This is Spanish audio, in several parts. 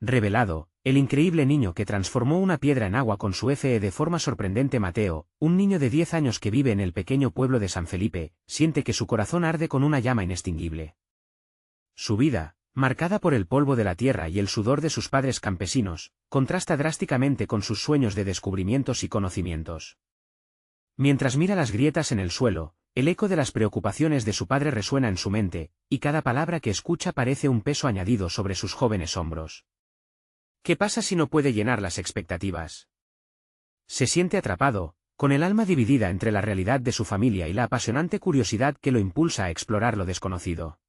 revelado, el increíble niño que transformó una piedra en agua con su Fe de forma sorprendente. Mateo, un niño de 10 años que vive en el pequeño pueblo de San Felipe, siente que su corazón arde con una llama inextinguible. Su vida, marcada por el polvo de la tierra y el sudor de sus padres campesinos, contrasta drásticamente con sus sueños de descubrimientos y conocimientos. Mientras mira las grietas en el suelo, el eco de las preocupaciones de su padre resuena en su mente, y cada palabra que escucha parece un peso añadido sobre sus jóvenes hombros. ¿Qué pasa si no puede llenar las expectativas? Se siente atrapado, con el alma dividida entre la realidad de su familia y la apasionante curiosidad que lo impulsa a explorar lo desconocido.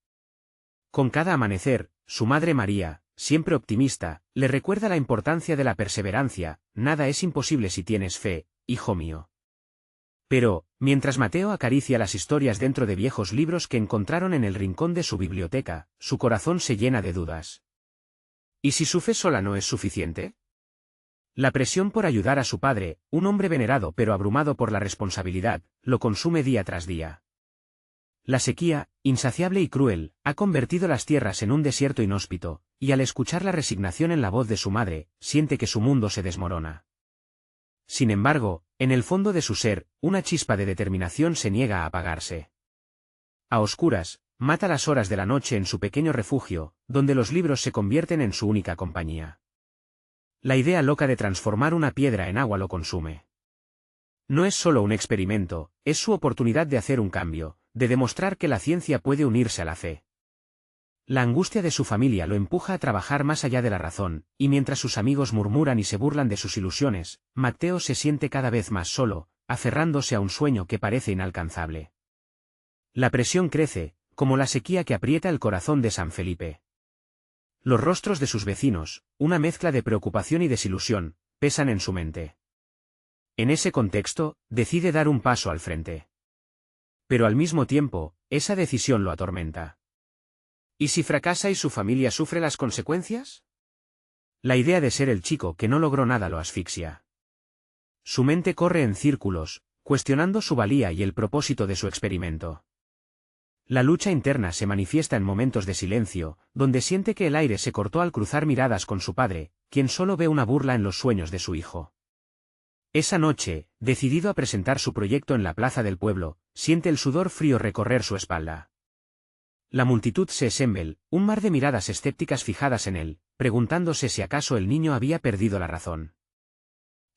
Con cada amanecer, su madre María, siempre optimista, le recuerda la importancia de la perseverancia: nada es imposible si tienes fe, hijo mío. Pero, mientras Mateo acaricia las historias dentro de viejos libros que encontraron en el rincón de su biblioteca, su corazón se llena de dudas. ¿Y si su fe sola no es suficiente? La presión por ayudar a su padre, un hombre venerado pero abrumado por la responsabilidad, lo consume día tras día. La sequía, insaciable y cruel, ha convertido las tierras en un desierto inhóspito, y al escuchar la resignación en la voz de su madre, siente que su mundo se desmorona. Sin embargo, en el fondo de su ser, una chispa de determinación se niega a apagarse. A oscuras, mata las horas de la noche en su pequeño refugio, donde los libros se convierten en su única compañía. La idea loca de transformar una piedra en agua lo consume. No es solo un experimento, es su oportunidad de hacer un cambio, de demostrar que la ciencia puede unirse a la fe. La angustia de su familia lo empuja a trabajar más allá de la razón, y mientras sus amigos murmuran y se burlan de sus ilusiones, Mateo se siente cada vez más solo, aferrándose a un sueño que parece inalcanzable. La presión crece, como la sequía que aprieta el corazón de San Felipe. Los rostros de sus vecinos, una mezcla de preocupación y desilusión, pesan en su mente. En ese contexto, decide dar un paso al frente. Pero al mismo tiempo, esa decisión lo atormenta. ¿Y si fracasa y su familia sufre las consecuencias? La idea de ser el chico que no logró nada lo asfixia. Su mente corre en círculos, cuestionando su valía y el propósito de su experimento. La lucha interna se manifiesta en momentos de silencio, donde siente que el aire se cortó al cruzar miradas con su padre, quien solo ve una burla en los sueños de su hijo. Esa noche, decidido a presentar su proyecto en la plaza del pueblo, siente el sudor frío recorrer su espalda. La multitud se asembla, un mar de miradas escépticas fijadas en él, preguntándose si acaso el niño había perdido la razón.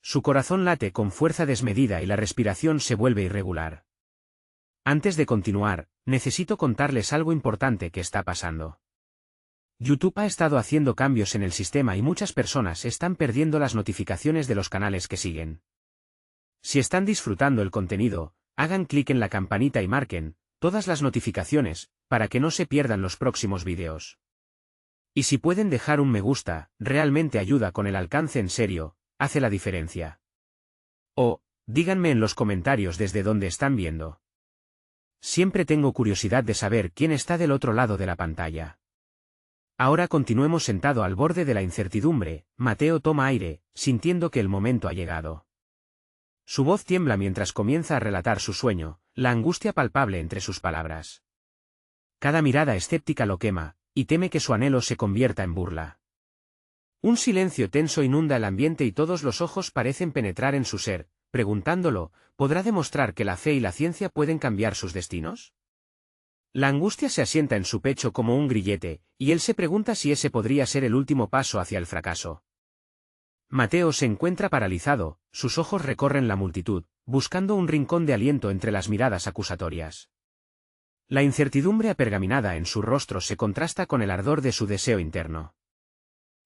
Su corazón late con fuerza desmedida y la respiración se vuelve irregular. Antes de continuar, necesito contarles algo importante que está pasando. YouTube ha estado haciendo cambios en el sistema y muchas personas están perdiendo las notificaciones de los canales que siguen. Si están disfrutando el contenido, hagan clic en la campanita y marquen todas las notificaciones, para que no se pierdan los próximos vídeos. Y si pueden dejar un me gusta, realmente ayuda con el alcance, en serio, hace la diferencia. O, díganme en los comentarios desde dónde están viendo. Siempre tengo curiosidad de saber quién está del otro lado de la pantalla. Ahora continuemos. Sentado al borde de la incertidumbre, Mateo toma aire, sintiendo que el momento ha llegado. Su voz tiembla mientras comienza a relatar su sueño, la angustia palpable entre sus palabras. Cada mirada escéptica lo quema, y teme que su anhelo se convierta en burla. Un silencio tenso inunda el ambiente y todos los ojos parecen penetrar en su ser, preguntándolo: ¿podrá demostrar que la fe y la ciencia pueden cambiar sus destinos? La angustia se asienta en su pecho como un grillete, y él se pregunta si ese podría ser el último paso hacia el fracaso. Mateo se encuentra paralizado, sus ojos recorren la multitud, buscando un rincón de aliento entre las miradas acusatorias. La incertidumbre apergaminada en su rostro se contrasta con el ardor de su deseo interno.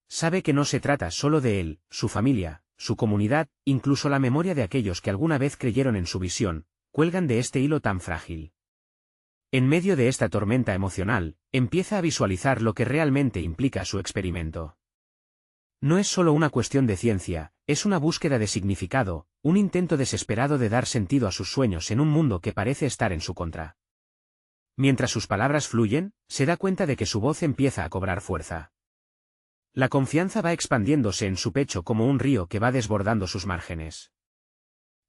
Sabe que no se trata solo de él, su familia, su comunidad, incluso la memoria de aquellos que alguna vez creyeron en su visión, cuelgan de este hilo tan frágil. En medio de esta tormenta emocional, empieza a visualizar lo que realmente implica su experimento. No es solo una cuestión de ciencia, es una búsqueda de significado, un intento desesperado de dar sentido a sus sueños en un mundo que parece estar en su contra. Mientras sus palabras fluyen, se da cuenta de que su voz empieza a cobrar fuerza. La confianza va expandiéndose en su pecho como un río que va desbordando sus márgenes.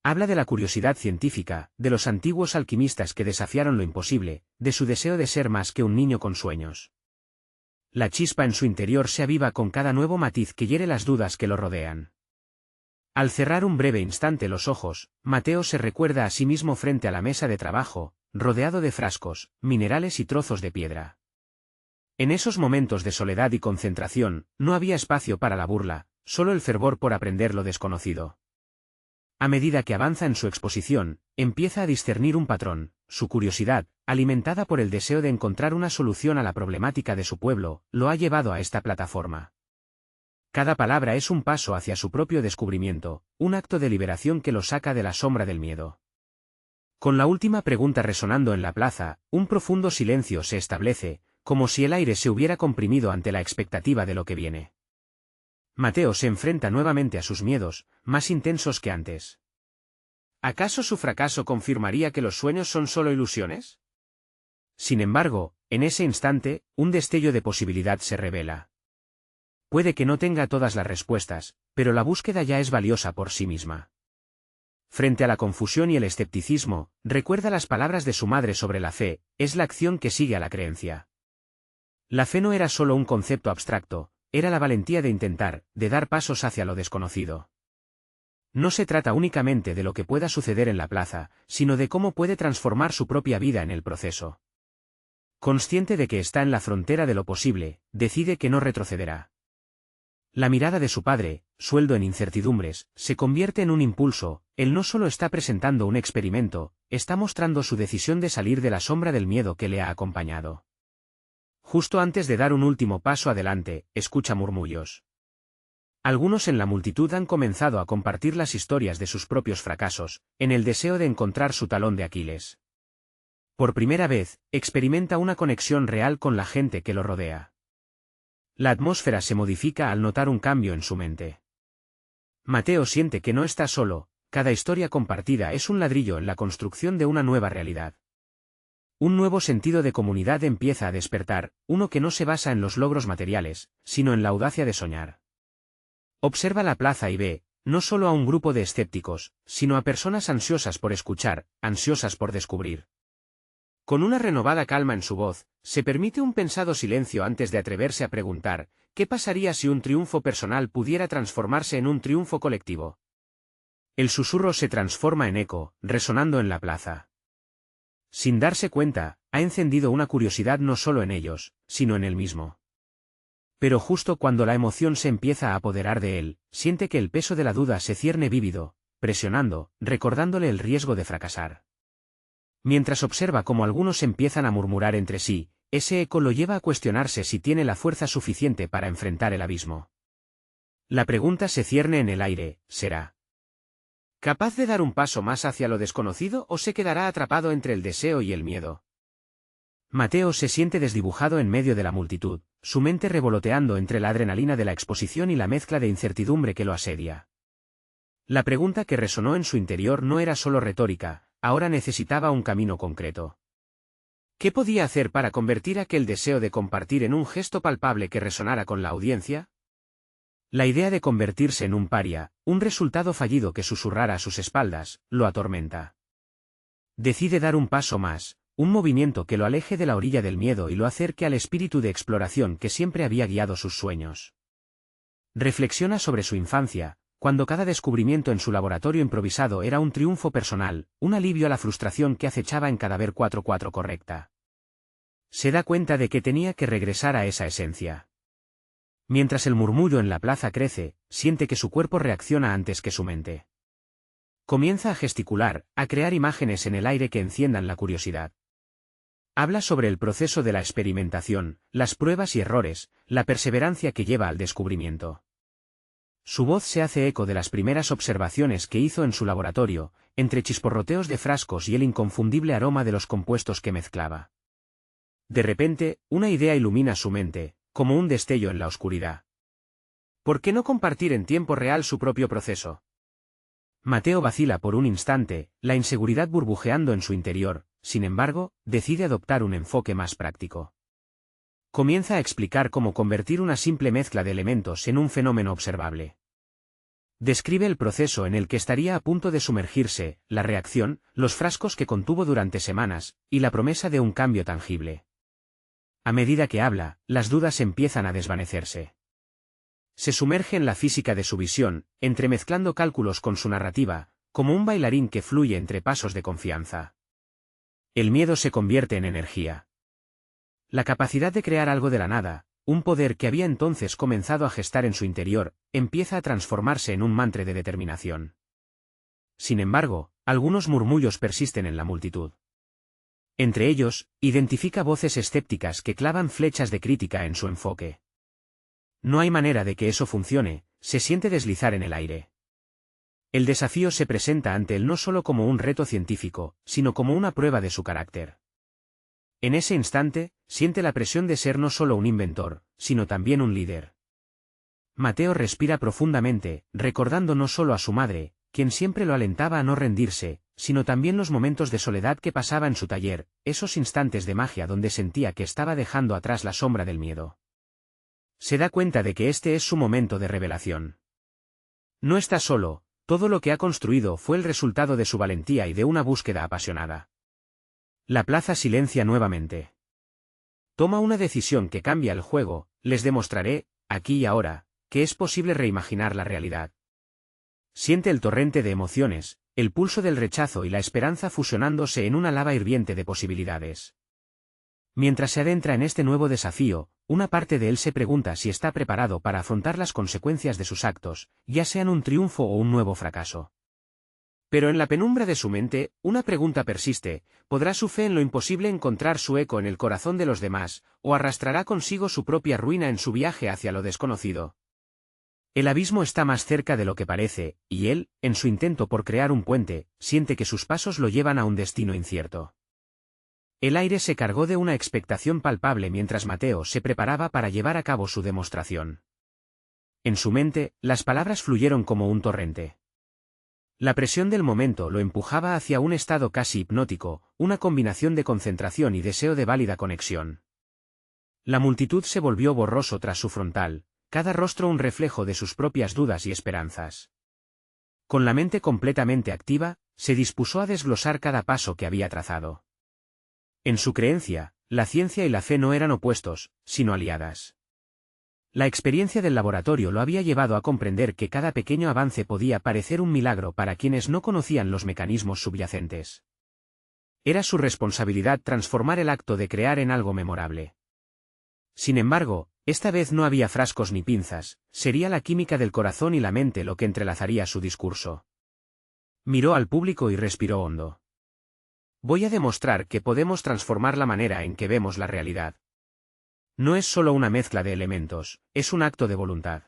Habla de la curiosidad científica, de los antiguos alquimistas que desafiaron lo imposible, de su deseo de ser más que un niño con sueños. La chispa en su interior se aviva con cada nuevo matiz que hiere las dudas que lo rodean. Al cerrar un breve instante los ojos, Mateo se recuerda a sí mismo frente a la mesa de trabajo, rodeado de frascos, minerales y trozos de piedra. En esos momentos de soledad y concentración, no había espacio para la burla, solo el fervor por aprender lo desconocido. A medida que avanza en su exposición, empieza a discernir un patrón. Su curiosidad, alimentada por el deseo de encontrar una solución a la problemática de su pueblo, lo ha llevado a esta plataforma. Cada palabra es un paso hacia su propio descubrimiento, un acto de liberación que lo saca de la sombra del miedo. Con la última pregunta resonando en la plaza, un profundo silencio se establece, como si el aire se hubiera comprimido ante la expectativa de lo que viene. Mateo se enfrenta nuevamente a sus miedos, más intensos que antes. ¿Acaso su fracaso confirmaría que los sueños son solo ilusiones? Sin embargo, en ese instante, un destello de posibilidad se revela. Puede que no tenga todas las respuestas, pero la búsqueda ya es valiosa por sí misma. Frente a la confusión y el escepticismo, recuerda las palabras de su madre sobre la fe, es la acción que sigue a la creencia. La fe no era solo un concepto abstracto, era la valentía de intentar, de dar pasos hacia lo desconocido. No se trata únicamente de lo que pueda suceder en la plaza, sino de cómo puede transformar su propia vida en el proceso. Consciente de que está en la frontera de lo posible, decide que no retrocederá. La mirada de su padre, sueldo en incertidumbres, se convierte en un impulso. Él no solo está presentando un experimento, está mostrando su decisión de salir de la sombra del miedo que le ha acompañado. Justo antes de dar un último paso adelante, escucha murmullos. Algunos en la multitud han comenzado a compartir las historias de sus propios fracasos, en el deseo de encontrar su talón de Aquiles. Por primera vez, experimenta una conexión real con la gente que lo rodea. La atmósfera se modifica al notar un cambio en su mente. Mateo siente que no está solo, cada historia compartida es un ladrillo en la construcción de una nueva realidad. Un nuevo sentido de comunidad empieza a despertar, uno que no se basa en los logros materiales, sino en la audacia de soñar. Observa la plaza y ve, no solo a un grupo de escépticos, sino a personas ansiosas por escuchar, ansiosas por descubrir. Con una renovada calma en su voz, se permite un pensado silencio antes de atreverse a preguntar, ¿qué pasaría si un triunfo personal pudiera transformarse en un triunfo colectivo? El susurro se transforma en eco, resonando en la plaza. Sin darse cuenta, ha encendido una curiosidad no solo en ellos, sino en él mismo. Pero justo cuando la emoción se empieza a apoderar de él, siente que el peso de la duda se cierne vívido, presionando, recordándole el riesgo de fracasar. Mientras observa cómo algunos empiezan a murmurar entre sí, ese eco lo lleva a cuestionarse si tiene la fuerza suficiente para enfrentar el abismo. La pregunta se cierne en el aire, ¿será capaz de dar un paso más hacia lo desconocido o se quedará atrapado entre el deseo y el miedo? Mateo se siente desdibujado en medio de la multitud, su mente revoloteando entre la adrenalina de la exposición y la mezcla de incertidumbre que lo asedia. La pregunta que resonó en su interior no era solo retórica, ahora necesitaba un camino concreto. ¿Qué podía hacer para convertir aquel deseo de compartir en un gesto palpable que resonara con la audiencia? La idea de convertirse en un paria, un resultado fallido que susurrara a sus espaldas, lo atormenta. Decide dar un paso más, un movimiento que lo aleje de la orilla del miedo y lo acerque al espíritu de exploración que siempre había guiado sus sueños. Reflexiona sobre su infancia, cuando cada descubrimiento en su laboratorio improvisado era un triunfo personal, un alivio a la frustración que acechaba en cada ver 4-4 correcta. Se da cuenta de que tenía que regresar a esa esencia. Mientras el murmullo en la plaza crece, siente que su cuerpo reacciona antes que su mente. Comienza a gesticular, a crear imágenes en el aire que enciendan la curiosidad. Habla sobre el proceso de la experimentación, las pruebas y errores, la perseverancia que lleva al descubrimiento. Su voz se hace eco de las primeras observaciones que hizo en su laboratorio, entre chisporroteos de frascos y el inconfundible aroma de los compuestos que mezclaba. De repente, una idea ilumina su mente, como un destello en la oscuridad. ¿Por qué no compartir en tiempo real su propio proceso? Mateo vacila por un instante, la inseguridad burbujeando en su interior, sin embargo, decide adoptar un enfoque más práctico. Comienza a explicar cómo convertir una simple mezcla de elementos en un fenómeno observable. Describe el proceso en el que estaría a punto de sumergirse, la reacción, los frascos que contuvo durante semanas, y la promesa de un cambio tangible. A medida que habla, las dudas empiezan a desvanecerse. Se sumerge en la física de su visión, entremezclando cálculos con su narrativa, como un bailarín que fluye entre pasos de confianza. El miedo se convierte en energía. La capacidad de crear algo de la nada, un poder que había entonces comenzado a gestar en su interior, empieza a transformarse en un mantra de determinación. Sin embargo, algunos murmullos persisten en la multitud. Entre ellos, identifica voces escépticas que clavan flechas de crítica en su enfoque. No hay manera de que eso funcione, se siente deslizar en el aire. El desafío se presenta ante él no solo como un reto científico, sino como una prueba de su carácter. En ese instante, siente la presión de ser no solo un inventor, sino también un líder. Mateo respira profundamente, recordando no solo a su madre, quien siempre lo alentaba a no rendirse, sino también los momentos de soledad que pasaba en su taller, esos instantes de magia donde sentía que estaba dejando atrás la sombra del miedo. Se da cuenta de que este es su momento de revelación. No está solo, todo lo que ha construido fue el resultado de su valentía y de una búsqueda apasionada. La plaza silencia nuevamente. Toma una decisión que cambia el juego, les demostraré, aquí y ahora, que es posible reimaginar la realidad. Siente el torrente de emociones, el pulso del rechazo y la esperanza fusionándose en una lava hirviente de posibilidades. Mientras se adentra en este nuevo desafío, una parte de él se pregunta si está preparado para afrontar las consecuencias de sus actos, ya sean un triunfo o un nuevo fracaso. Pero en la penumbra de su mente, una pregunta persiste: ¿podrá su fe en lo imposible encontrar su eco en el corazón de los demás, o arrastrará consigo su propia ruina en su viaje hacia lo desconocido? El abismo está más cerca de lo que parece, y él, en su intento por crear un puente, siente que sus pasos lo llevan a un destino incierto. El aire se cargó de una expectación palpable mientras Mateo se preparaba para llevar a cabo su demostración. En su mente, las palabras fluyeron como un torrente. La presión del momento lo empujaba hacia un estado casi hipnótico, una combinación de concentración y deseo de válida conexión. La multitud se volvió borroso tras su frontal, cada rostro un reflejo de sus propias dudas y esperanzas. Con la mente completamente activa, se dispuso a desglosar cada paso que había trazado. En su creencia, la ciencia y la fe no eran opuestos, sino aliadas. La experiencia del laboratorio lo había llevado a comprender que cada pequeño avance podía parecer un milagro para quienes no conocían los mecanismos subyacentes. Era su responsabilidad transformar el acto de crear en algo memorable. Sin embargo, esta vez no había frascos ni pinzas, sería la química del corazón y la mente lo que entrelazaría su discurso. Miró al público y respiró hondo. Voy a demostrar que podemos transformar la manera en que vemos la realidad. No es solo una mezcla de elementos, es un acto de voluntad.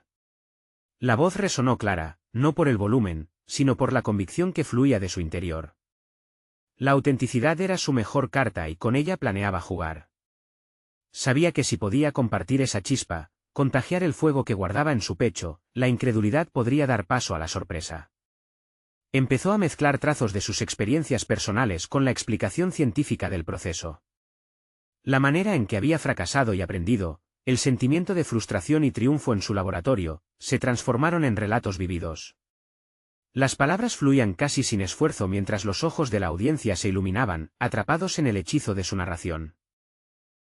La voz resonó clara, no por el volumen, sino por la convicción que fluía de su interior. La autenticidad era su mejor carta y con ella planeaba jugar. Sabía que si podía compartir esa chispa, contagiar el fuego que guardaba en su pecho, la incredulidad podría dar paso a la sorpresa. Empezó a mezclar trazos de sus experiencias personales con la explicación científica del proceso. La manera en que había fracasado y aprendido, el sentimiento de frustración y triunfo en su laboratorio, se transformaron en relatos vividos. Las palabras fluían casi sin esfuerzo mientras los ojos de la audiencia se iluminaban, atrapados en el hechizo de su narración.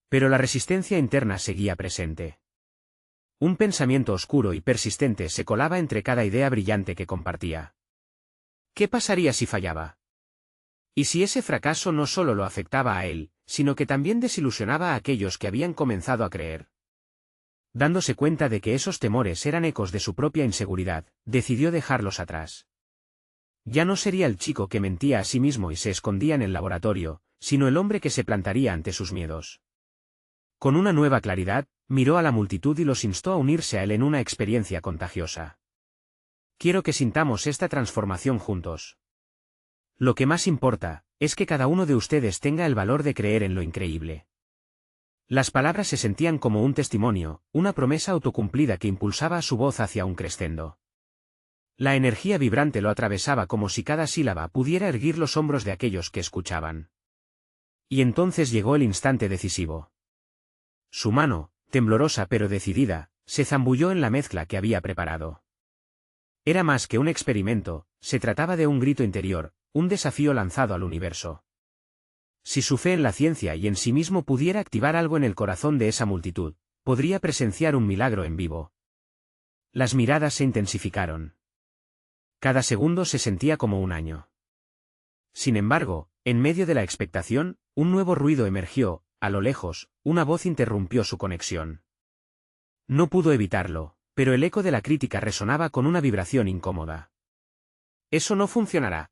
Pero la resistencia interna seguía presente. Un pensamiento oscuro y persistente se colaba entre cada idea brillante que compartía. ¿Qué pasaría si fallaba? ¿Y si ese fracaso no solo lo afectaba a él, sino que también desilusionaba a aquellos que habían comenzado a creer? Dándose cuenta de que esos temores eran ecos de su propia inseguridad, decidió dejarlos atrás. Ya no sería el chico que mentía a sí mismo y se escondía en el laboratorio, sino el hombre que se plantaría ante sus miedos. Con una nueva claridad, miró a la multitud y los instó a unirse a él en una experiencia contagiosa. Quiero que sintamos esta transformación juntos. Lo que más importa, es que cada uno de ustedes tenga el valor de creer en lo increíble. Las palabras se sentían como un testimonio, una promesa autocumplida que impulsaba su voz hacia un crescendo. La energía vibrante lo atravesaba como si cada sílaba pudiera erguir los hombros de aquellos que escuchaban. Y entonces llegó el instante decisivo. Su mano, temblorosa pero decidida, se zambulló en la mezcla que había preparado. Era más que un experimento, se trataba de un grito interior, un desafío lanzado al universo. Si su fe en la ciencia y en sí mismo pudiera activar algo en el corazón de esa multitud, podría presenciar un milagro en vivo. Las miradas se intensificaron. Cada segundo se sentía como un año. Sin embargo, en medio de la expectación, un nuevo ruido emergió, a lo lejos, una voz interrumpió su conexión. No pudo evitarlo, pero el eco de la crítica resonaba con una vibración incómoda. «Eso no funcionará.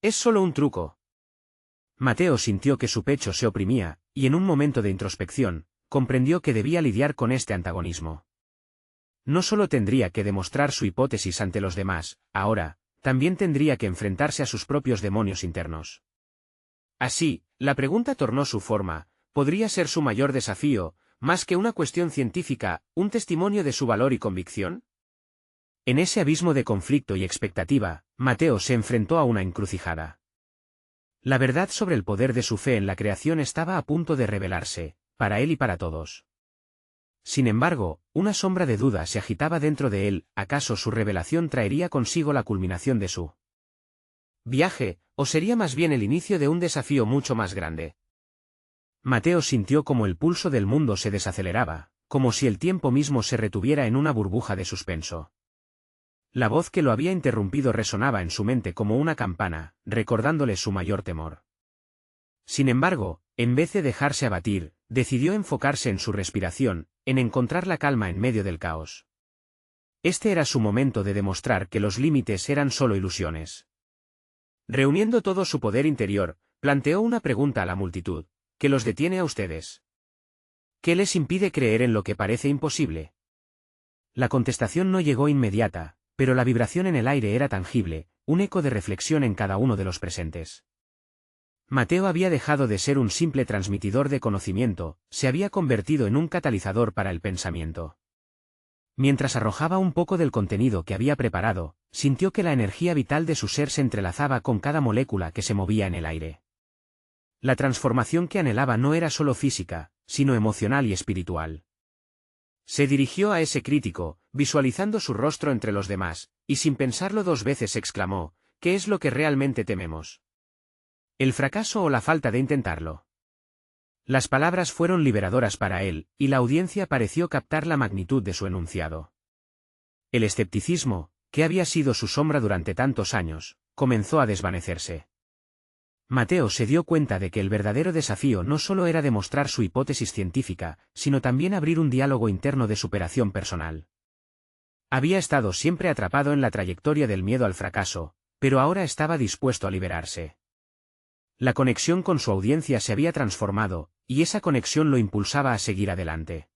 Es solo un truco». Mateo sintió que su pecho se oprimía, y en un momento de introspección, comprendió que debía lidiar con este antagonismo. No solo tendría que demostrar su hipótesis ante los demás, ahora, también tendría que enfrentarse a sus propios demonios internos. Así, la pregunta tornó su forma: ¿podría ser su mayor desafío, más que una cuestión científica, un testimonio de su valor y convicción? En ese abismo de conflicto y expectativa, Mateo se enfrentó a una encrucijada. La verdad sobre el poder de su fe en la creación estaba a punto de revelarse, para él y para todos. Sin embargo, una sombra de duda se agitaba dentro de él. ¿Acaso su revelación traería consigo la culminación de su viaje, o sería más bien el inicio de un desafío mucho más grande? Mateo sintió como el pulso del mundo se desaceleraba, como si el tiempo mismo se retuviera en una burbuja de suspenso. La voz que lo había interrumpido resonaba en su mente como una campana, recordándole su mayor temor. Sin embargo, en vez de dejarse abatir, decidió enfocarse en su respiración, en encontrar la calma en medio del caos. Este era su momento de demostrar que los límites eran solo ilusiones. Reuniendo todo su poder interior, planteó una pregunta a la multitud: ¿qué los detiene a ustedes? ¿Qué les impide creer en lo que parece imposible? La contestación no llegó inmediata, pero la vibración en el aire era tangible, un eco de reflexión en cada uno de los presentes. Mateo había dejado de ser un simple transmitidor de conocimiento, se había convertido en un catalizador para el pensamiento. Mientras arrojaba un poco del contenido que había preparado, sintió que la energía vital de su ser se entrelazaba con cada molécula que se movía en el aire. La transformación que anhelaba no era solo física, sino emocional y espiritual. Se dirigió a ese crítico, visualizando su rostro entre los demás, y sin pensarlo dos veces exclamó: ¿qué es lo que realmente tememos? ¿El fracaso o la falta de intentarlo? Las palabras fueron liberadoras para él, y la audiencia pareció captar la magnitud de su enunciado. El escepticismo, que había sido su sombra durante tantos años, comenzó a desvanecerse. Mateo se dio cuenta de que el verdadero desafío no solo era demostrar su hipótesis científica, sino también abrir un diálogo interno de superación personal. Había estado siempre atrapado en la trayectoria del miedo al fracaso, pero ahora estaba dispuesto a liberarse. La conexión con su audiencia se había transformado, y esa conexión lo impulsaba a seguir adelante.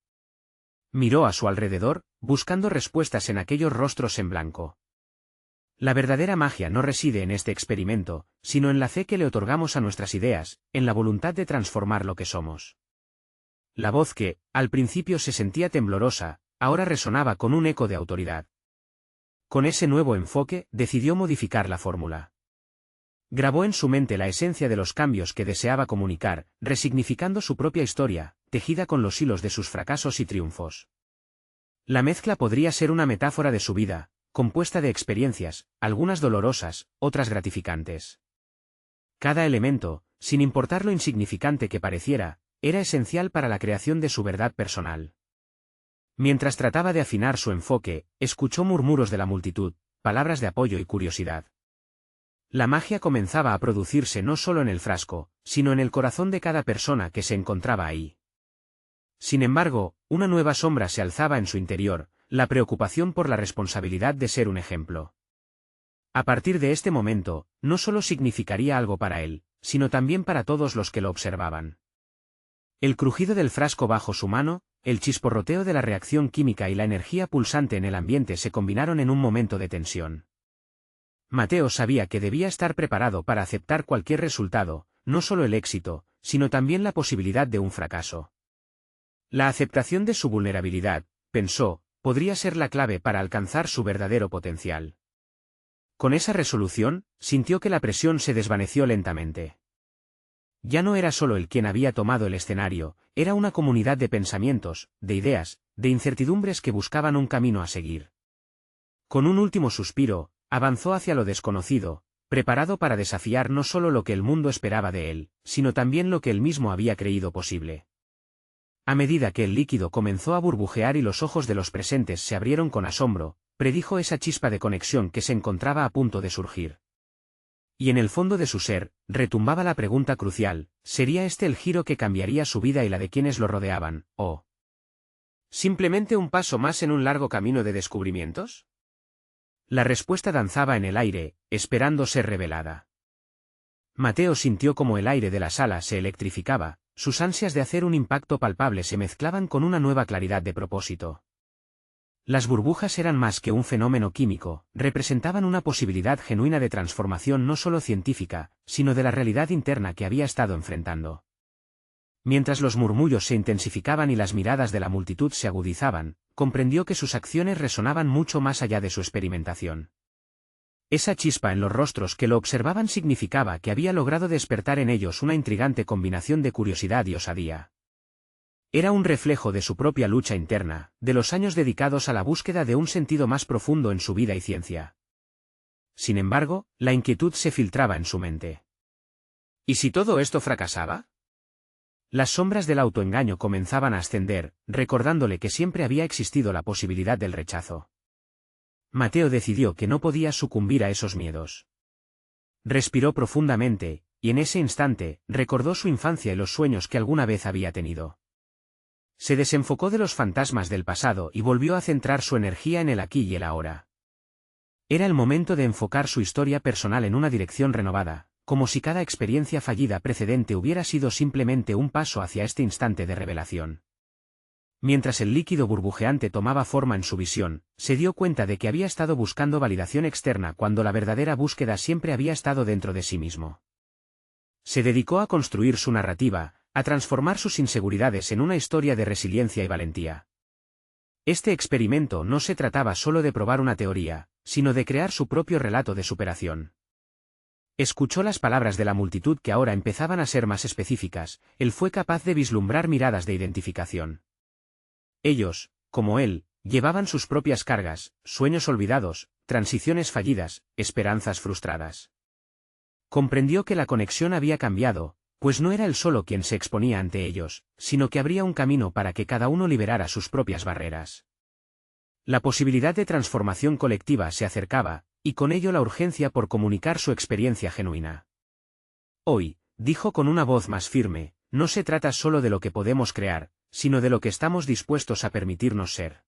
Miró a su alrededor, buscando respuestas en aquellos rostros en blanco. La verdadera magia no reside en este experimento, sino en la fe que le otorgamos a nuestras ideas, en la voluntad de transformar lo que somos. La voz que, al principio se sentía temblorosa, ahora resonaba con un eco de autoridad. Con ese nuevo enfoque, decidió modificar la fórmula. Grabó en su mente la esencia de los cambios que deseaba comunicar, resignificando su propia historia, tejida con los hilos de sus fracasos y triunfos. La mezcla podría ser una metáfora de su vida, compuesta de experiencias, algunas dolorosas, otras gratificantes. Cada elemento, sin importar lo insignificante que pareciera, era esencial para la creación de su verdad personal. Mientras trataba de afinar su enfoque, escuchó murmuros de la multitud, palabras de apoyo y curiosidad. La magia comenzaba a producirse no solo en el frasco, sino en el corazón de cada persona que se encontraba ahí. Sin embargo, una nueva sombra se alzaba en su interior, la preocupación por la responsabilidad de ser un ejemplo. A partir de este momento, no solo significaría algo para él, sino también para todos los que lo observaban. El crujido del frasco bajo su mano, el chisporroteo de la reacción química y la energía pulsante en el ambiente se combinaron en un momento de tensión. Mateo sabía que debía estar preparado para aceptar cualquier resultado, no solo el éxito, sino también la posibilidad de un fracaso. La aceptación de su vulnerabilidad, pensó, podría ser la clave para alcanzar su verdadero potencial. Con esa resolución, sintió que la presión se desvaneció lentamente. Ya no era solo él quien había tomado el escenario, era una comunidad de pensamientos, de ideas, de incertidumbres que buscaban un camino a seguir. Con un último suspiro, avanzó hacia lo desconocido, preparado para desafiar no solo lo que el mundo esperaba de él, sino también lo que él mismo había creído posible. A medida que el líquido comenzó a burbujear y los ojos de los presentes se abrieron con asombro, predijo esa chispa de conexión que se encontraba a punto de surgir. Y en el fondo de su ser, retumbaba la pregunta crucial: ¿sería este el giro que cambiaría su vida y la de quienes lo rodeaban, o simplemente un paso más en un largo camino de descubrimientos? La respuesta danzaba en el aire, esperando ser revelada. Mateo sintió como el aire de la sala se electrificaba, sus ansias de hacer un impacto palpable se mezclaban con una nueva claridad de propósito. Las burbujas eran más que un fenómeno químico, representaban una posibilidad genuina de transformación no solo científica, sino de la realidad interna que había estado enfrentando. Mientras los murmullos se intensificaban y las miradas de la multitud se agudizaban, comprendió que sus acciones resonaban mucho más allá de su experimentación. Esa chispa en los rostros que lo observaban significaba que había logrado despertar en ellos una intrigante combinación de curiosidad y osadía. Era un reflejo de su propia lucha interna, de los años dedicados a la búsqueda de un sentido más profundo en su vida y ciencia. Sin embargo, la inquietud se filtraba en su mente. ¿Y si todo esto fracasaba? Las sombras del autoengaño comenzaban a ascender, recordándole que siempre había existido la posibilidad del rechazo. Mateo decidió que no podía sucumbir a esos miedos. Respiró profundamente, y en ese instante, recordó su infancia y los sueños que alguna vez había tenido. Se desenfocó de los fantasmas del pasado y volvió a centrar su energía en el aquí y el ahora. Era el momento de enfocar su historia personal en una dirección renovada, como si cada experiencia fallida precedente hubiera sido simplemente un paso hacia este instante de revelación. Mientras el líquido burbujeante tomaba forma en su visión, se dio cuenta de que había estado buscando validación externa cuando la verdadera búsqueda siempre había estado dentro de sí mismo. Se dedicó a construir su narrativa, a transformar sus inseguridades en una historia de resiliencia y valentía. Este experimento no se trataba solo de probar una teoría, sino de crear su propio relato de superación. Escuchó las palabras de la multitud que ahora empezaban a ser más específicas, él fue capaz de vislumbrar miradas de identificación. Ellos, como él, llevaban sus propias cargas, sueños olvidados, transiciones fallidas, esperanzas frustradas. Comprendió que la conexión había cambiado, pues no era él solo quien se exponía ante ellos, sino que habría un camino para que cada uno liberara sus propias barreras. La posibilidad de transformación colectiva se acercaba, y con ello la urgencia por comunicar su experiencia genuina. Hoy, dijo con una voz más firme, no se trata solo de lo que podemos crear, sino de lo que estamos dispuestos a permitirnos ser.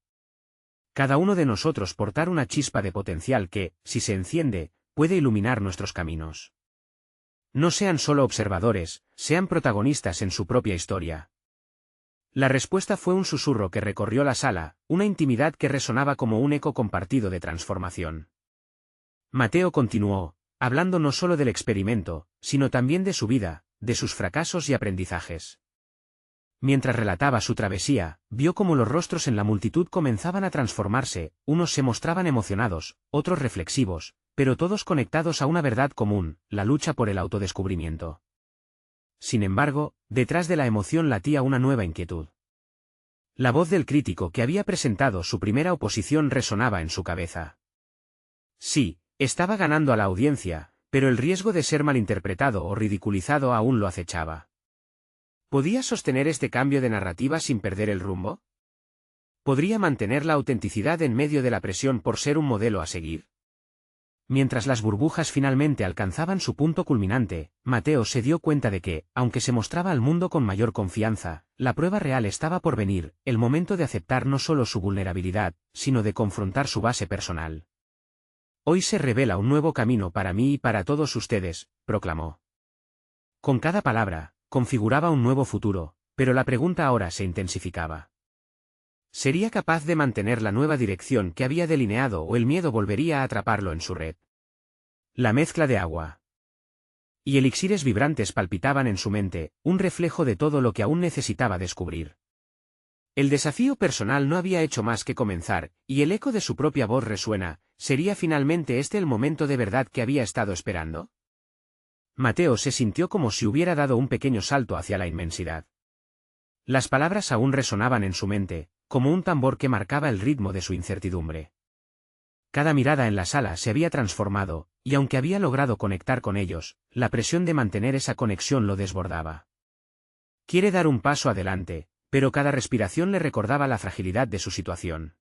Cada uno de nosotros portar una chispa de potencial que, si se enciende, puede iluminar nuestros caminos. No sean solo observadores, sean protagonistas en su propia historia. La respuesta fue un susurro que recorrió la sala, una intimidad que resonaba como un eco compartido de transformación. Mateo continuó, hablando no solo del experimento, sino también de su vida, de sus fracasos y aprendizajes. Mientras relataba su travesía, vio cómo los rostros en la multitud comenzaban a transformarse, unos se mostraban emocionados, otros reflexivos, pero todos conectados a una verdad común, la lucha por el autodescubrimiento. Sin embargo, detrás de la emoción latía una nueva inquietud. La voz del crítico que había presentado su primera oposición resonaba en su cabeza. Sí, estaba ganando a la audiencia, pero el riesgo de ser malinterpretado o ridiculizado aún lo acechaba. ¿Podía sostener este cambio de narrativa sin perder el rumbo? ¿Podría mantener la autenticidad en medio de la presión por ser un modelo a seguir? Mientras las burbujas finalmente alcanzaban su punto culminante, Mateo se dio cuenta de que, aunque se mostraba al mundo con mayor confianza, la prueba real estaba por venir, el momento de aceptar no solo su vulnerabilidad, sino de confrontar su base personal. Hoy se revela un nuevo camino para mí y para todos ustedes, proclamó. Con cada palabra, configuraba un nuevo futuro, pero la pregunta ahora se intensificaba. ¿Sería capaz de mantener la nueva dirección que había delineado o el miedo volvería a atraparlo en su red? La mezcla de agua y elixires vibrantes palpitaban en su mente, un reflejo de todo lo que aún necesitaba descubrir. El desafío personal no había hecho más que comenzar, y el eco de su propia voz resuena, ¿sería finalmente este el momento de verdad que había estado esperando? Mateo se sintió como si hubiera dado un pequeño salto hacia la inmensidad. Las palabras aún resonaban en su mente, como un tambor que marcaba el ritmo de su incertidumbre. Cada mirada en la sala se había transformado, y aunque había logrado conectar con ellos, la presión de mantener esa conexión lo desbordaba. Quiere dar un paso adelante, pero cada respiración le recordaba la fragilidad de su situación.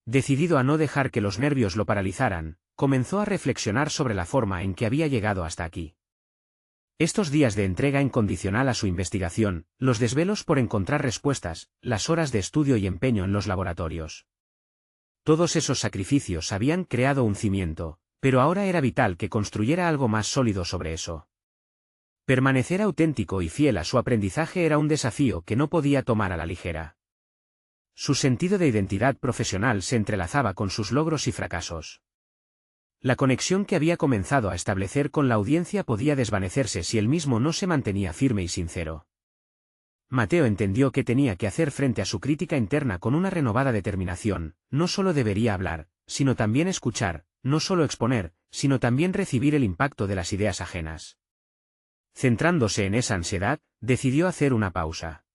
Decidido a no dejar que los nervios lo paralizaran, comenzó a reflexionar sobre la forma en que había llegado hasta aquí. Estos días de entrega incondicional a su investigación, los desvelos por encontrar respuestas, las horas de estudio y empeño en los laboratorios. Todos esos sacrificios habían creado un cimiento, pero ahora era vital que construyera algo más sólido sobre eso. Permanecer auténtico y fiel a su aprendizaje era un desafío que no podía tomar a la ligera. Su sentido de identidad profesional se entrelazaba con sus logros y fracasos. La conexión que había comenzado a establecer con la audiencia podía desvanecerse si él mismo no se mantenía firme y sincero. Mateo entendió que tenía que hacer frente a su crítica interna con una renovada determinación. No solo debería hablar, sino también escuchar, no solo exponer, sino también recibir el impacto de las ideas ajenas. Centrándose en esa ansiedad, decidió hacer una pausa.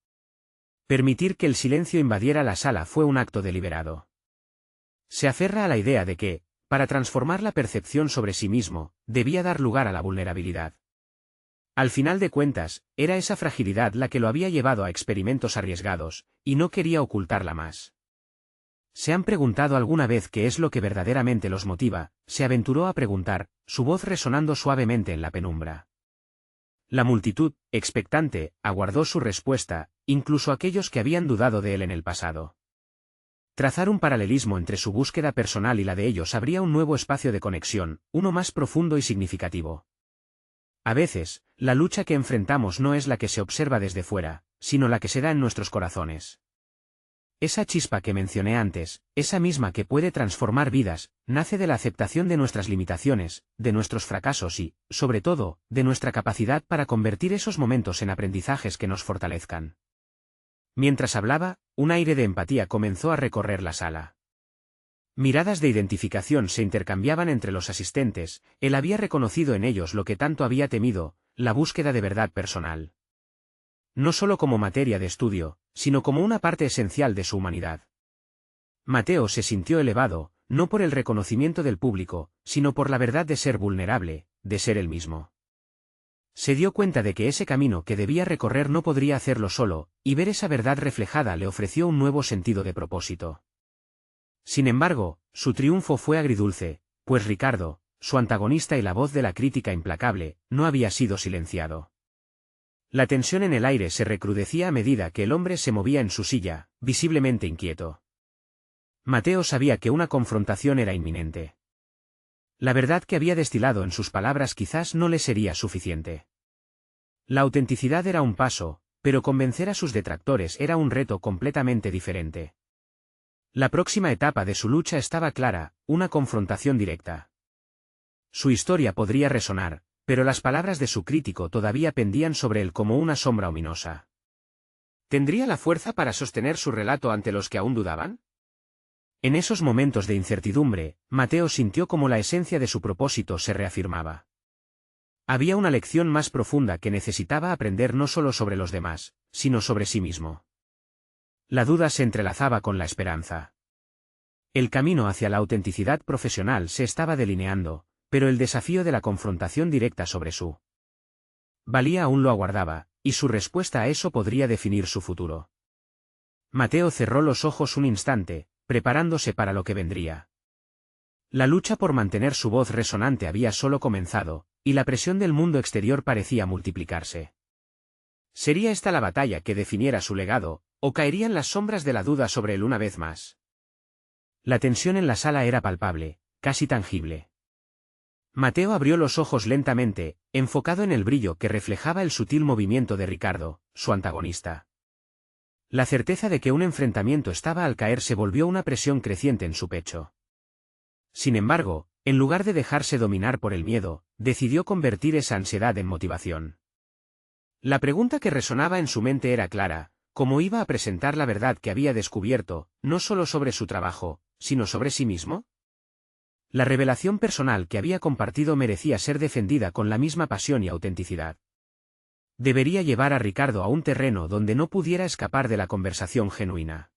Permitir que el silencio invadiera la sala fue un acto deliberado. Se aferra a la idea de que, para transformar la percepción sobre sí mismo, debía dar lugar a la vulnerabilidad. Al final de cuentas, era esa fragilidad la que lo había llevado a experimentos arriesgados, y no quería ocultarla más. ¿Se han preguntado alguna vez qué es lo que verdaderamente los motiva? Se aventuró a preguntar, su voz resonando suavemente en la penumbra. La multitud, expectante, aguardó su respuesta, incluso aquellos que habían dudado de él en el pasado. Trazar un paralelismo entre su búsqueda personal y la de ellos abría un nuevo espacio de conexión, uno más profundo y significativo. A veces, la lucha que enfrentamos no es la que se observa desde fuera, sino la que se da en nuestros corazones. Esa chispa que mencioné antes, esa misma que puede transformar vidas, nace de la aceptación de nuestras limitaciones, de nuestros fracasos y, sobre todo, de nuestra capacidad para convertir esos momentos en aprendizajes que nos fortalezcan. Mientras hablaba, un aire de empatía comenzó a recorrer la sala. Miradas de identificación se intercambiaban entre los asistentes, él había reconocido en ellos lo que tanto había temido, la búsqueda de verdad personal. No solo como materia de estudio, sino como una parte esencial de su humanidad. Mateo se sintió elevado, no por el reconocimiento del público, sino por la verdad de ser vulnerable, de ser él mismo. Se dio cuenta de que ese camino que debía recorrer no podría hacerlo solo, y ver esa verdad reflejada le ofreció un nuevo sentido de propósito. Sin embargo, su triunfo fue agridulce, pues Ricardo, su antagonista y la voz de la crítica implacable, no había sido silenciado. La tensión en el aire se recrudecía a medida que el hombre se movía en su silla, visiblemente inquieto. Mateo sabía que una confrontación era inminente. La verdad que había destilado en sus palabras quizás no le sería suficiente. La autenticidad era un paso, pero convencer a sus detractores era un reto completamente diferente. La próxima etapa de su lucha estaba clara, una confrontación directa. Su historia podría resonar, pero las palabras de su crítico todavía pendían sobre él como una sombra ominosa. ¿Tendría la fuerza para sostener su relato ante los que aún dudaban? En esos momentos de incertidumbre, Mateo sintió como la esencia de su propósito se reafirmaba. Había una lección más profunda que necesitaba aprender no solo sobre los demás, sino sobre sí mismo. La duda se entrelazaba con la esperanza. El camino hacia la autenticidad profesional se estaba delineando, pero el desafío de la confrontación directa sobre su valía aún lo aguardaba, y su respuesta a eso podría definir su futuro. Mateo cerró los ojos un instante, preparándose para lo que vendría. La lucha por mantener su voz resonante había solo comenzado, y la presión del mundo exterior parecía multiplicarse. ¿Sería esta la batalla que definiera su legado, o caerían las sombras de la duda sobre él una vez más? La tensión en la sala era palpable, casi tangible. Mateo abrió los ojos lentamente, enfocado en el brillo que reflejaba el sutil movimiento de Ricardo, su antagonista. La certeza de que un enfrentamiento estaba al caer se volvió una presión creciente en su pecho. Sin embargo, en lugar de dejarse dominar por el miedo, decidió convertir esa ansiedad en motivación. La pregunta que resonaba en su mente era clara: ¿cómo iba a presentar la verdad que había descubierto, no solo sobre su trabajo, sino sobre sí mismo? La revelación personal que había compartido merecía ser defendida con la misma pasión y autenticidad. Debería llevar a Ricardo a un terreno donde no pudiera escapar de la conversación genuina.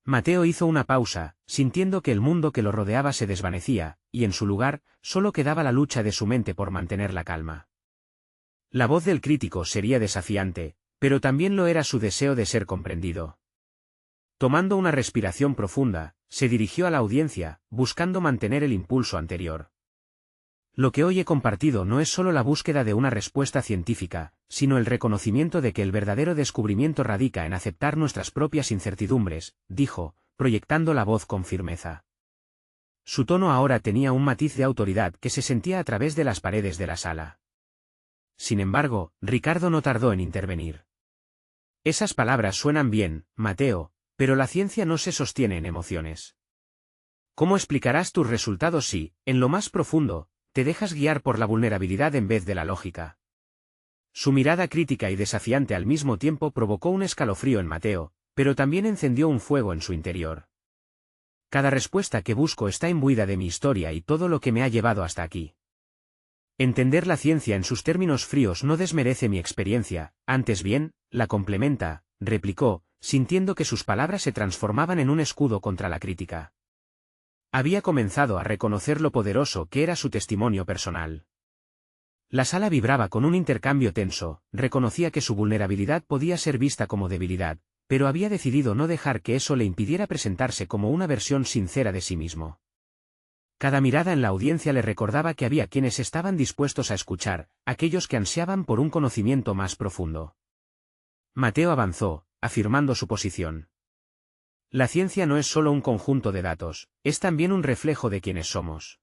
Mateo hizo una pausa, sintiendo que el mundo que lo rodeaba se desvanecía, y en su lugar, solo quedaba la lucha de su mente por mantener la calma. La voz del crítico sería desafiante, pero también lo era su deseo de ser comprendido. Tomando una respiración profunda, se dirigió a la audiencia, buscando mantener el impulso anterior. Lo que hoy he compartido no es solo la búsqueda de una respuesta científica, sino el reconocimiento de que el verdadero descubrimiento radica en aceptar nuestras propias incertidumbres, dijo, proyectando la voz con firmeza. Su tono ahora tenía un matiz de autoridad que se sentía a través de las paredes de la sala. Sin embargo, Ricardo no tardó en intervenir. Esas palabras suenan bien, Mateo, pero la ciencia no se sostiene en emociones. ¿Cómo explicarás tus resultados si, en lo más profundo, te dejas guiar por la vulnerabilidad en vez de la lógica? Su mirada crítica y desafiante al mismo tiempo provocó un escalofrío en Mateo, pero también encendió un fuego en su interior. Cada respuesta que busco está imbuida de mi historia y todo lo que me ha llevado hasta aquí. Entender la ciencia en sus términos fríos no desmerece mi experiencia, antes bien, la complementa, replicó, sintiendo que sus palabras se transformaban en un escudo contra la crítica. Había comenzado a reconocer lo poderoso que era su testimonio personal. La sala vibraba con un intercambio tenso, reconocía que su vulnerabilidad podía ser vista como debilidad, pero había decidido no dejar que eso le impidiera presentarse como una versión sincera de sí mismo. Cada mirada en la audiencia le recordaba que había quienes estaban dispuestos a escuchar, aquellos que ansiaban por un conocimiento más profundo. Mateo avanzó, afirmando su posición. La ciencia no es solo un conjunto de datos, es también un reflejo de quienes somos.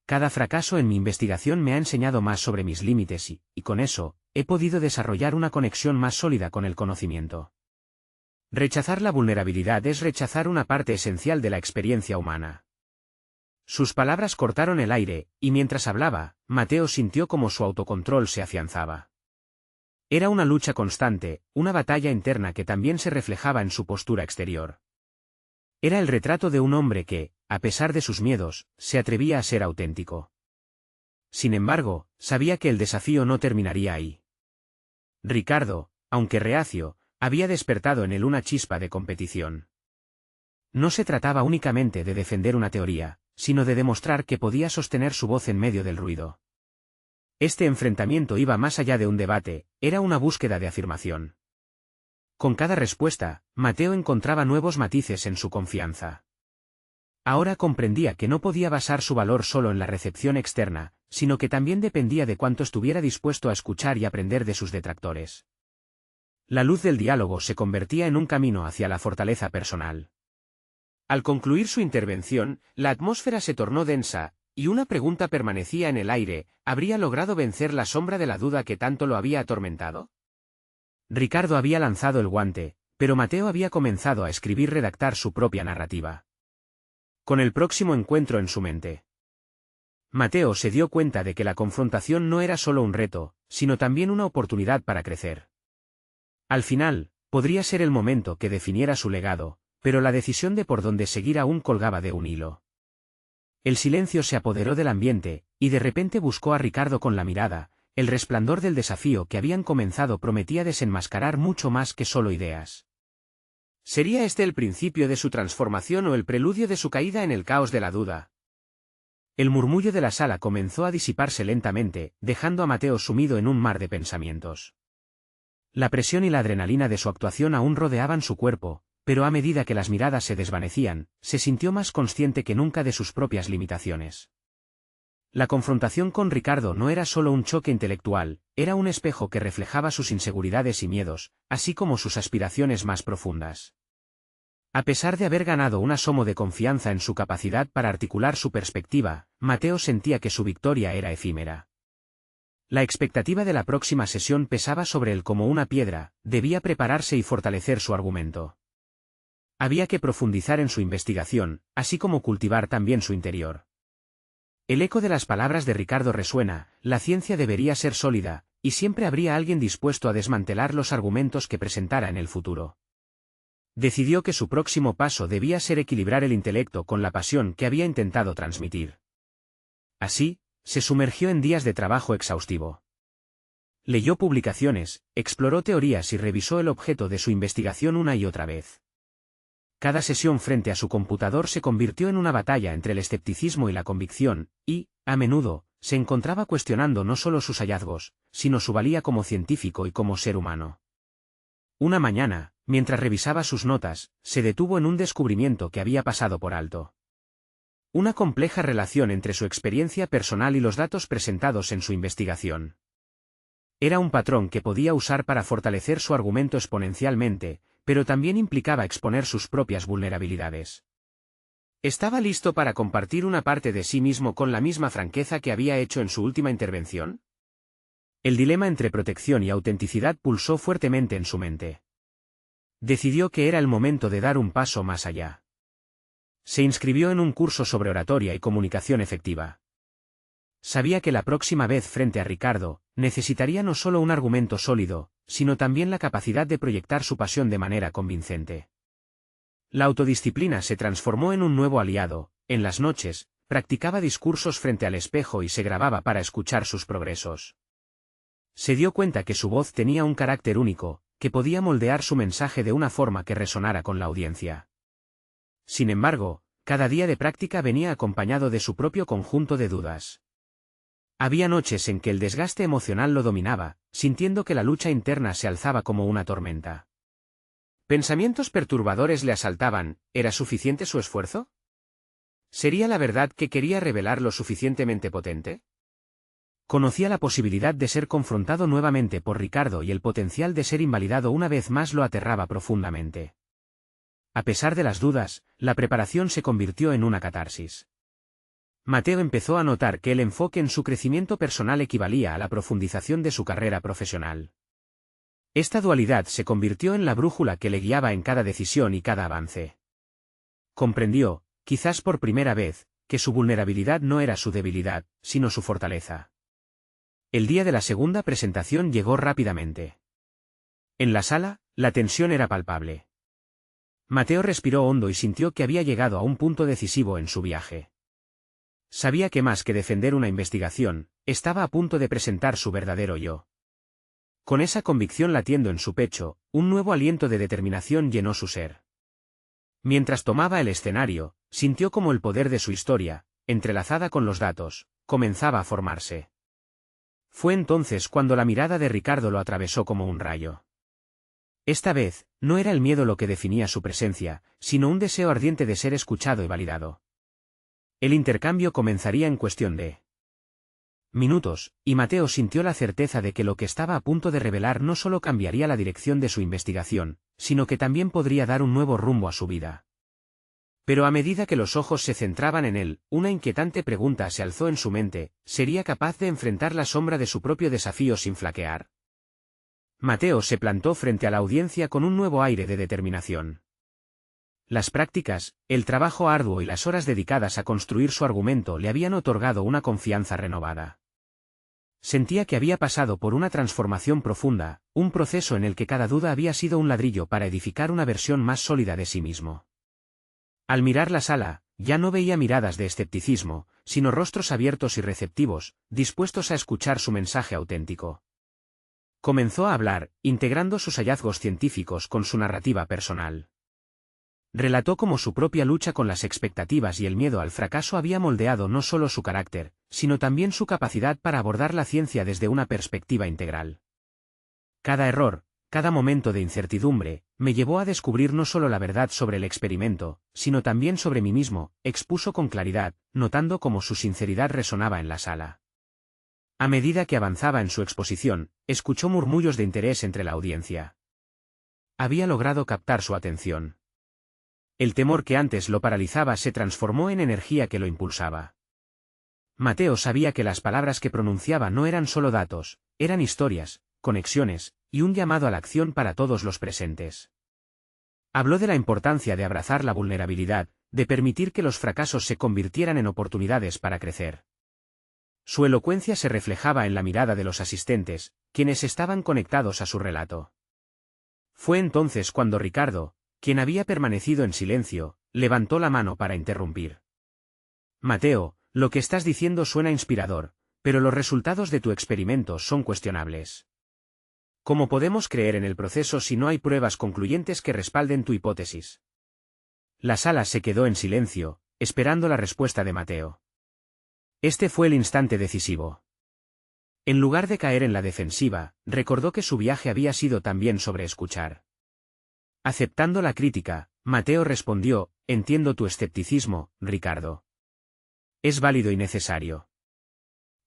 Cada fracaso en mi investigación me ha enseñado más sobre mis límites y con eso, he podido desarrollar una conexión más sólida con el conocimiento. Rechazar la vulnerabilidad es rechazar una parte esencial de la experiencia humana. Sus palabras cortaron el aire, y mientras hablaba, Mateo sintió como su autocontrol se afianzaba. Era una lucha constante, una batalla interna que también se reflejaba en su postura exterior. Era el retrato de un hombre que, a pesar de sus miedos, se atrevía a ser auténtico. Sin embargo, sabía que el desafío no terminaría ahí. Ricardo, aunque reacio, había despertado en él una chispa de competición. No se trataba únicamente de defender una teoría, sino de demostrar que podía sostener su voz en medio del ruido. Este enfrentamiento iba más allá de un debate, era una búsqueda de afirmación. Con cada respuesta, Mateo encontraba nuevos matices en su confianza. Ahora comprendía que no podía basar su valor solo en la recepción externa, sino que también dependía de cuánto estuviera dispuesto a escuchar y aprender de sus detractores. La luz del diálogo se convertía en un camino hacia la fortaleza personal. Al concluir su intervención, la atmósfera se tornó densa, y una pregunta permanecía en el aire: ¿habría logrado vencer la sombra de la duda que tanto lo había atormentado? Ricardo había lanzado el guante, pero Mateo había comenzado a redactar su propia narrativa. Con el próximo encuentro en su mente, Mateo se dio cuenta de que la confrontación no era solo un reto, sino también una oportunidad para crecer. Al final, podría ser el momento que definiera su legado, pero la decisión de por dónde seguir aún colgaba de un hilo. El silencio se apoderó del ambiente, y de repente buscó a Ricardo con la mirada. El resplandor del desafío que habían comenzado prometía desenmascarar mucho más que solo ideas. ¿Sería este el principio de su transformación o el preludio de su caída en el caos de la duda? El murmullo de la sala comenzó a disiparse lentamente, dejando a Mateo sumido en un mar de pensamientos. La presión y la adrenalina de su actuación aún rodeaban su cuerpo, pero a medida que las miradas se desvanecían, se sintió más consciente que nunca de sus propias limitaciones. La confrontación con Ricardo no era solo un choque intelectual, era un espejo que reflejaba sus inseguridades y miedos, así como sus aspiraciones más profundas. A pesar de haber ganado un asomo de confianza en su capacidad para articular su perspectiva, Mateo sentía que su victoria era efímera. La expectativa de la próxima sesión pesaba sobre él como una piedra, debía prepararse y fortalecer su argumento. Había que profundizar en su investigación, así como cultivar también su interior. El eco de las palabras de Ricardo resuena: la ciencia debería ser sólida, y siempre habría alguien dispuesto a desmantelar los argumentos que presentara en el futuro. Decidió que su próximo paso debía ser equilibrar el intelecto con la pasión que había intentado transmitir. Así, se sumergió en días de trabajo exhaustivo. Leyó publicaciones, exploró teorías y revisó el objeto de su investigación una y otra vez. Cada sesión frente a su computador se convirtió en una batalla entre el escepticismo y la convicción, y, a menudo, se encontraba cuestionando no solo sus hallazgos, sino su valía como científico y como ser humano. Una mañana, mientras revisaba sus notas, se detuvo en un descubrimiento que había pasado por alto. Una compleja relación entre su experiencia personal y los datos presentados en su investigación. Era un patrón que podía usar para fortalecer su argumento exponencialmente, pero también implicaba exponer sus propias vulnerabilidades. ¿Estaba listo para compartir una parte de sí mismo con la misma franqueza que había hecho en su última intervención? El dilema entre protección y autenticidad pulsó fuertemente en su mente. Decidió que era el momento de dar un paso más allá. Se inscribió en un curso sobre oratoria y comunicación efectiva. Sabía que la próxima vez frente a Ricardo, necesitaría no solo un argumento sólido, sino también la capacidad de proyectar su pasión de manera convincente. La autodisciplina se transformó en un nuevo aliado. En las noches, practicaba discursos frente al espejo y se grababa para escuchar sus progresos. Se dio cuenta que su voz tenía un carácter único, que podía moldear su mensaje de una forma que resonara con la audiencia. Sin embargo, cada día de práctica venía acompañado de su propio conjunto de dudas. Había noches en que el desgaste emocional lo dominaba, sintiendo que la lucha interna se alzaba como una tormenta. Pensamientos perturbadores le asaltaban. ¿Era suficiente su esfuerzo? ¿Sería la verdad que quería revelar lo suficientemente potente? Conocía la posibilidad de ser confrontado nuevamente por Ricardo y el potencial de ser invalidado una vez más lo aterraba profundamente. A pesar de las dudas, la preparación se convirtió en una catarsis. Mateo empezó a notar que el enfoque en su crecimiento personal equivalía a la profundización de su carrera profesional. Esta dualidad se convirtió en la brújula que le guiaba en cada decisión y cada avance. Comprendió, quizás por primera vez, que su vulnerabilidad no era su debilidad, sino su fortaleza. El día de la segunda presentación llegó rápidamente. En la sala, la tensión era palpable. Mateo respiró hondo y sintió que había llegado a un punto decisivo en su viaje. Sabía que más que defender una investigación, estaba a punto de presentar su verdadero yo. Con esa convicción latiendo en su pecho, un nuevo aliento de determinación llenó su ser. Mientras tomaba el escenario, sintió como el poder de su historia, entrelazada con los datos, comenzaba a formarse. Fue entonces cuando la mirada de Ricardo lo atravesó como un rayo. Esta vez, no era el miedo lo que definía su presencia, sino un deseo ardiente de ser escuchado y validado. El intercambio comenzaría en cuestión de minutos, y Mateo sintió la certeza de que lo que estaba a punto de revelar no solo cambiaría la dirección de su investigación, sino que también podría dar un nuevo rumbo a su vida. Pero a medida que los ojos se centraban en él, una inquietante pregunta se alzó en su mente: ¿sería capaz de enfrentar la sombra de su propio desafío sin flaquear? Mateo se plantó frente a la audiencia con un nuevo aire de determinación. Las prácticas, el trabajo arduo y las horas dedicadas a construir su argumento le habían otorgado una confianza renovada. Sentía que había pasado por una transformación profunda, un proceso en el que cada duda había sido un ladrillo para edificar una versión más sólida de sí mismo. Al mirar la sala, ya no veía miradas de escepticismo, sino rostros abiertos y receptivos, dispuestos a escuchar su mensaje auténtico. Comenzó a hablar, integrando sus hallazgos científicos con su narrativa personal. Relató cómo su propia lucha con las expectativas y el miedo al fracaso había moldeado no solo su carácter, sino también su capacidad para abordar la ciencia desde una perspectiva integral. Cada error, cada momento de incertidumbre, me llevó a descubrir no solo la verdad sobre el experimento, sino también sobre mí mismo, expuso con claridad, notando cómo su sinceridad resonaba en la sala. A medida que avanzaba en su exposición, escuchó murmullos de interés entre la audiencia. Había logrado captar su atención. El temor que antes lo paralizaba se transformó en energía que lo impulsaba. Mateo sabía que las palabras que pronunciaba no eran solo datos, eran historias, conexiones, y un llamado a la acción para todos los presentes. Habló de la importancia de abrazar la vulnerabilidad, de permitir que los fracasos se convirtieran en oportunidades para crecer. Su elocuencia se reflejaba en la mirada de los asistentes, quienes estaban conectados a su relato. Fue entonces cuando Ricardo, quien había permanecido en silencio, levantó la mano para interrumpir. Mateo, lo que estás diciendo suena inspirador, pero los resultados de tu experimento son cuestionables. ¿Cómo podemos creer en el proceso si no hay pruebas concluyentes que respalden tu hipótesis? La sala se quedó en silencio, esperando la respuesta de Mateo. Este fue el instante decisivo. En lugar de caer en la defensiva, recordó que su viaje había sido también sobre escuchar. Aceptando la crítica, Mateo respondió: entiendo tu escepticismo, Ricardo. Es válido y necesario.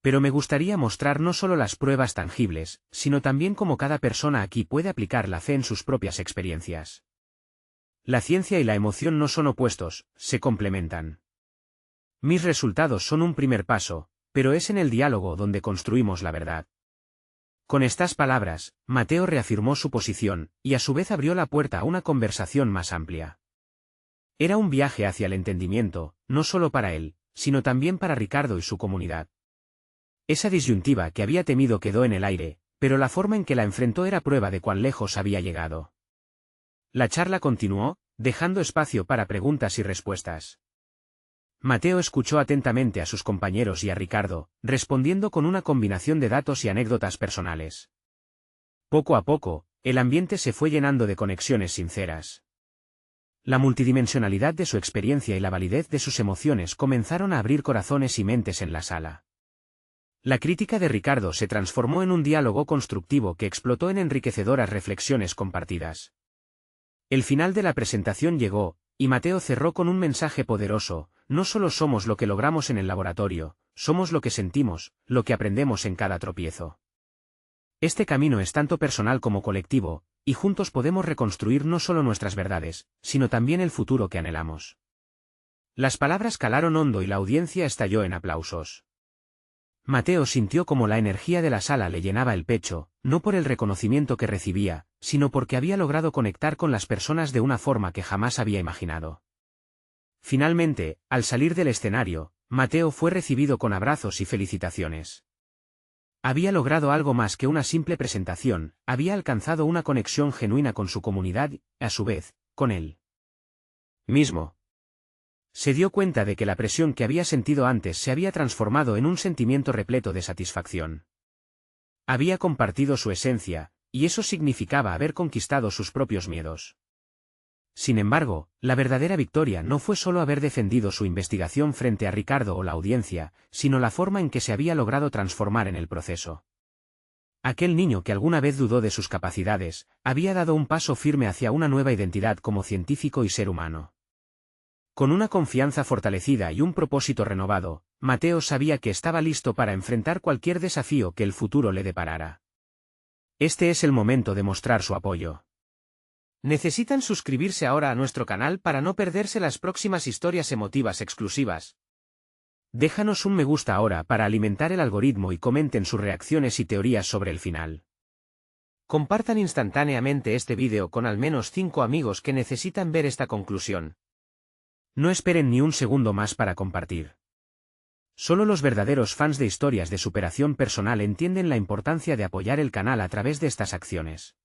Pero me gustaría mostrar no solo las pruebas tangibles, sino también cómo cada persona aquí puede aplicar la fe en sus propias experiencias. La ciencia y la emoción no son opuestos, se complementan. Mis resultados son un primer paso, pero es en el diálogo donde construimos la verdad. Con estas palabras, Mateo reafirmó su posición, y a su vez abrió la puerta a una conversación más amplia. Era un viaje hacia el entendimiento, no solo para él, sino también para Ricardo y su comunidad. Esa disyuntiva que había temido quedó en el aire, pero la forma en que la enfrentó era prueba de cuán lejos había llegado. La charla continuó, dejando espacio para preguntas y respuestas. Mateo escuchó atentamente a sus compañeros y a Ricardo, respondiendo con una combinación de datos y anécdotas personales. Poco a poco, el ambiente se fue llenando de conexiones sinceras. La multidimensionalidad de su experiencia y la validez de sus emociones comenzaron a abrir corazones y mentes en la sala. La crítica de Ricardo se transformó en un diálogo constructivo que explotó en enriquecedoras reflexiones compartidas. El final de la presentación llegó, y Mateo cerró con un mensaje poderoso: no solo somos lo que logramos en el laboratorio, somos lo que sentimos, lo que aprendemos en cada tropiezo. Este camino es tanto personal como colectivo, y juntos podemos reconstruir no solo nuestras verdades, sino también el futuro que anhelamos. Las palabras calaron hondo y la audiencia estalló en aplausos. Mateo sintió como la energía de la sala le llenaba el pecho, no por el reconocimiento que recibía, sino porque había logrado conectar con las personas de una forma que jamás había imaginado. Finalmente, al salir del escenario, Mateo fue recibido con abrazos y felicitaciones. Había logrado algo más que una simple presentación, había alcanzado una conexión genuina con su comunidad y, a su vez, con él mismo. Se dio cuenta de que la presión que había sentido antes se había transformado en un sentimiento repleto de satisfacción. Había compartido su esencia, y eso significaba haber conquistado sus propios miedos. Sin embargo, la verdadera victoria no fue solo haber defendido su investigación frente a Ricardo o la audiencia, sino la forma en que se había logrado transformar en el proceso. Aquel niño que alguna vez dudó de sus capacidades, había dado un paso firme hacia una nueva identidad como científico y ser humano. Con una confianza fortalecida y un propósito renovado, Mateo sabía que estaba listo para enfrentar cualquier desafío que el futuro le deparara. Este es el momento de mostrar su apoyo. Necesitan suscribirse ahora a nuestro canal para no perderse las próximas historias emotivas exclusivas. Déjanos un me gusta ahora para alimentar el algoritmo y comenten sus reacciones y teorías sobre el final. Compartan instantáneamente este vídeo con al menos 5 amigos que necesitan ver esta conclusión. No esperen ni un segundo más para compartir. Solo los verdaderos fans de historias de superación personal entienden la importancia de apoyar el canal a través de estas acciones.